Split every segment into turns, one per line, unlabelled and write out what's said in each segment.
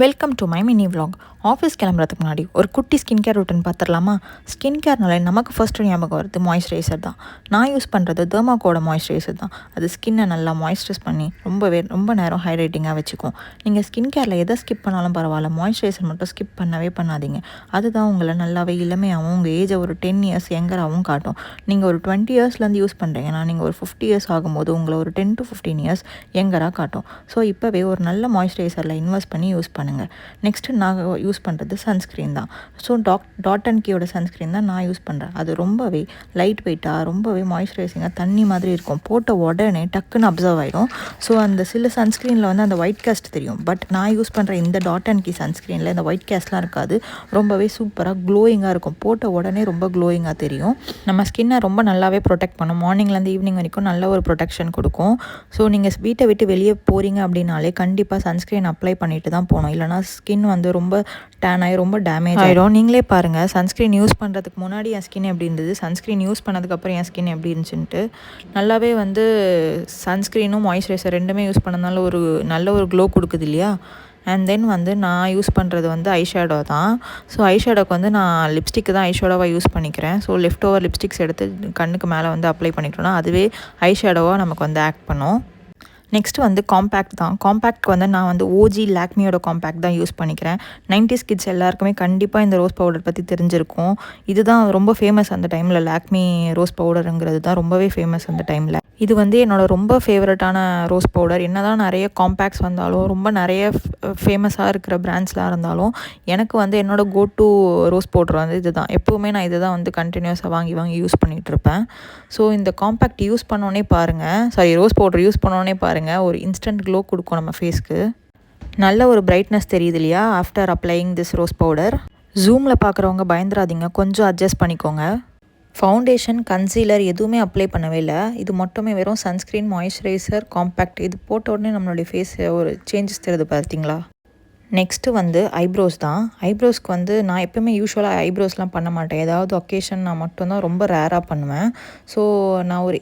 Welcome to my mini vlog. Office கிளம்புறதுக்கு முன்னாடி ஒரு குட்டி ஸ்கின் கேர் ரொட்டீன் பார்த்துடலாமா? ஸ்கின் கேர்னாலே நமக்கு ஃபர்ஸ்ட் ஞாபகம் வருது மாய்ஸ்சரைசர் தான். நான் யூஸ் பண்ணுறது டெர்மாக்கோட மாய்ஸ்சரைசர் தான். அது ஸ்கின்னை நல்லா மாய்ஸ்சரைஸ் பண்ணி ரொம்ப நேரம் ஹைட்ரேட்டிங்காக வச்சுக்கும். நீங்கள் ஸ்கின் கேரில் எதை ஸ்கிப் பண்ணாலும் பரவாயில்ல, மாய்ஸ்சரைசர் மட்டும் ஸ்கிப் பண்ணவே பண்ணாதீங்க. அதுதான் உங்களை நல்லாவே இளமையாகவும் உங்கள் ஏஜை ஒரு 10 years யங்கராகவும் காட்டும். நீங்கள் ஒரு 20 yearsலேருந்து யூஸ் பண்ணுறீங்கன்னா நீங்கள் ஒரு 50 years ஆகும்போது உங்களை ஒரு 10 to 15 years யங்கராக காட்டும். ஸோ இப்போவே ஒரு நல்ல மாய்ஸ்சரைசரில் இன்வெஸ்ட் பண்ணி யூஸ் பண்ணுங்கள். நெக்ஸ்ட்டு நான் யூஸ் பண்ணுறது சன்ஸ்க்ரீன் தான். ஸோ டாட் அண்ட் கீயோட சன்ஸ்க்ரீன் தான் நான் யூஸ் பண்ணுறேன். அது ரொம்பவே லைட் வெயிட்டாக ரொம்பவே மாய்ஸ்சரைசிங்காக தண்ணி மாதிரி இருக்கும். போட்ட உடனே டக்குன்னு அப்சர்வ் ஆகிடும். ஸோ அந்த சில சன்ஸ்க்ரீனில் வந்து அந்த ஒயிட் கேஸ்ட் தெரியும். பட் நான் யூஸ் பண்ணுற இந்த டாட் அண்ட் கீ சன்ஸ்க்ரீனில் இந்த ஒயிட் கேஸ்ட்லாம் இருக்காது. ரொம்பவே சூப்பராக க்ளோயிங்காக இருக்கும். போட்ட உடனே ரொம்ப க்ளோயிங்காக தெரியும். நம்ம ஸ்கின்னை ரொம்ப நல்லாவே ப்ரொடெக்ட் பண்ணும். மார்னிங்லேருந்து ஈவினிங் வரைக்கும் நல்ல ஒரு ப்ரொடெக்ஷன் கொடுக்கும். ஸோ நீங்கள் வீட்டை விட்டு வெளியே போகிறீங்க அப்படின்னாலே கண்டிப்பாக சன்ஸ்க்ரீன் அப்ளை பண்ணிட்டு தான் போகணும். இல்லைனா ஸ்கின் வந்து ரொம்ப டேன் ஆகி ரொம்ப டேமேஜ் ஆகிடும். நீங்களே பாருங்கள், சன்ஸ்க்ரீன் யூஸ் பண்ணுறதுக்கு முன்னாடி என் ஸ்கின் எப்படி இருந்தது, சன்ஸ்க்ரீன் யூஸ் பண்ணதுக்கப்புறம் என் ஸ்கின் எப்படி இருந்துச்சுன்ட்டு. நல்லாவே வந்து சன்ஸ்க்ரீனும் மாய்ஸ்சரைசர் ரெண்டுமே யூஸ் பண்ணதுனால ஒரு நல்ல ஒரு க்ளோ கொடுக்குது இல்லையா? அண்ட் தென் வந்து நான் யூஸ் பண்ணுறது வந்து ஐஷேடோ தான். ஸோ ஐஷேடோக்கு வந்து நான் லிப்ஸ்டிக்கு தான் ஐஷேடோவாக யூஸ் பண்ணிக்கிறேன். ஸோ லெஃப்ட் ஓவர் லிப்ஸ்டிக்ஸ் எடுத்து கண்ணுக்கு மேலே வந்து அப்ளை பண்ணிக்கிட்டோன்னா அதுவே ஐஷேடோவாக நமக்கு வந்து ஆக்ட் பண்ணும். நெக்ஸ்ட்டு வந்து காம்பேக்ட் தான். காம்பேக்ட்க்கு வந்து நான் வந்து ஓஜி லாக்மியோட காம்பேக்ட் தான் யூஸ் பண்ணிக்கிறேன். 90s கிட்ஸ் எல்லாருக்குமே கண்டிப்பாக இந்த ரோஸ் பவுடர் பற்றி தெரிஞ்சிருக்கும். இதுதான் ரொம்ப ஃபேமஸ் அந்த டைமில். லாக்மி ரோஸ் பவுடருங்கிறது தான் ரொம்பவே ஃபேமஸ் அந்த டைமில். இது வந்து என்னோடய ரொம்ப ஃபேவரட்டான ரோஸ் பவுடர். என்ன தான் நிறைய காம்பேக்ட்ஸ் வந்தாலும், ரொம்ப நிறைய ஃபேமஸாக இருக்கிற பிராண்ட்ஸ்லாம் இருந்தாலும், எனக்கு வந்து என்னோடய கோ டு ரோஸ் பவுடர் வந்து இது தான். எப்போவுமே நான் இது தான் வந்து கண்டினியூஸாக வாங்கி யூஸ் பண்ணிகிட்ருப்பேன். ஸோ இந்த காம்பேக்ட் யூஸ் பண்ணோன்னே பாருங்கள், ரோஸ் பவுடர் யூஸ் பண்ணோன்னே பாருங்கள், ஒரு இன்ஸ்டன்ட் க்ளோ கொடுக்கும் நம்ம ஃபேஸ்க்கு. நல்ல ஒரு பிரைட்னஸ் தெரியுது இல்லையா after applying this rose powder. ஜூமில் பார்க்குறவங்க பயந்துராதீங்க, கொஞ்சம் அட்ஜஸ்ட் பண்ணிக்கோங்க. ஃபவுண்டேஷன், கன்சீலர் எதுவுமே அப்ளை பண்ணவே இல்லை. இது மட்டுமே வெறும் சன்ஸ்க்ரீன், மாய்ஸ்சரைசர், காம்பேக்ட். இது போட்ட உடனே நம்மளுடைய ஃபேஸ் ஒரு சேஞ்சஸ் தெரியுது பார்த்தீங்களா? நெக்ஸ்ட்டு வந்து ஐப்ரோஸ் தான். ஐப்ரோஸ்க்கு வந்து நான் எப்போயுமே யூஸ்வலாக ஐப்ரோஸ்லாம் பண்ண மாட்டேன். ஏதாவது ஒகேஷன் நான் மட்டும்தான் ரொம்ப ரேராக பண்ணுவேன். ஸோ நான் ஒரு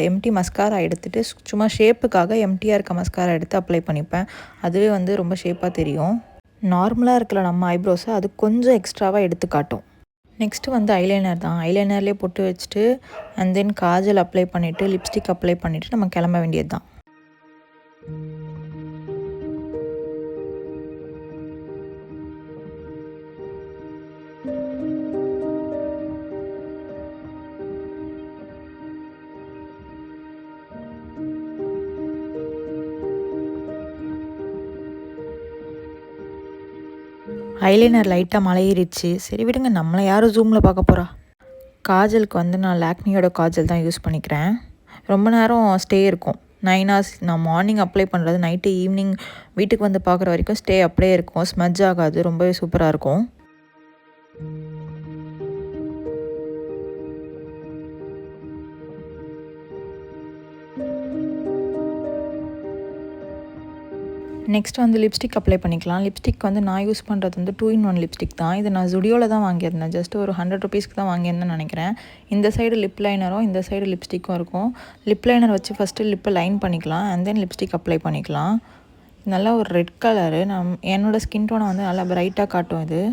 எம்டி மஸ்காரா எடுத்துகிட்டு சும்மா ஷேப்புக்காக எம்டியாக இருக்க மஸ்காரா எடுத்து அப்ளை பண்ணிப்பேன். அதுவே வந்து ரொம்ப ஷேப்பாக தெரியும். நார்மலாக இருக்கிற நம்ம ஐப்ரோஸை அது கொஞ்சம் எக்ஸ்ட்ராவாக எடுத்து காட்டும். நெக்ஸ்ட்டு வந்து ஐலைனர் தான். ஐலைனர்லேயே பொட்டு வச்சுட்டு அண்ட் தென் காஜல் அப்ளை பண்ணிவிட்டு லிப்ஸ்டிக் அப்ளை பண்ணிவிட்டு நம்ம கிளம்ப வேண்டியது தான். ஐலைனர் லைட்டாக மலையேறிடுச்சு. சரி விடுங்க, நம்மளை யாரும் ஜூமில் பார்க்க போகிறா. காஜலுக்கு வந்து நான் லாக்மியோட காஜல் தான் யூஸ் பண்ணிக்கிறேன். ரொம்ப நேரம் ஸ்டே இருக்கும். 9 hours. நான் மார்னிங் அப்ளை பண்ணுறது நைட்டு ஈவினிங் வீட்டுக்கு வந்து பார்க்குற வரைக்கும் ஸ்டே அப்படியே இருக்கும். ஸ்மஜ் ஆகாது. ரொம்பவே சூப்பராக இருக்கும். நெக்ஸ்ட் வந்து லிப்ஸ்டிக் அப்ளை பண்ணிக்கலாம். லிப்ஸ்டிக் வந்து நான் யூஸ் பண்ணுறது வந்து 2-in-1 லிப்ஸ்டிக் தான். இது நான் ஜுடியோவில் தான் வாங்கியிருந்தேன். ஜஸ்ட் ஒரு 100 rupeesக்கு தான் வாங்கியிருந்தேன்னு நினைக்கிறேன். இந்த சைடு லிப் லைனரும் இந்த சைடு லிப்ஸ்டிக்கும் இருக்கும். லிப் லைனர் வச்சு ஃபஸ்ட்டு லிப்பை லைன் பண்ணிக்கலாம் அண்ட் தென் லிப்ஸ்டிக் அப்ளை பண்ணிக்கலாம். நல்லா ஒரு ரெட் கலரு. என்னோடய ஸ்கின் டோனை வந்து நல்லா பிரைட்டாக காட்டும் இது.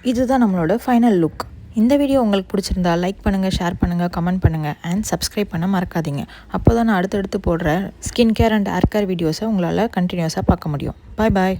இதுதான் நம்மளோட ஃபைனல் லுக். இந்த வீடியோ உங்களுக்கு பிடிச்சிருந்தா லைக் பண்ணுங்கள், ஷேர் பண்ணுங்கள், கமெண்ட் பண்ணுங்கள் அண்ட் சப்ஸ்கிரைப் பண்ண மறக்காதீங்க. அப்போ தான் நான் அடுத்தடுத்து போடுற skin care and hair care வீடியோஸை உங்களால் கண்டினியூஸாக பார்க்க முடியும். பாய் பாய்.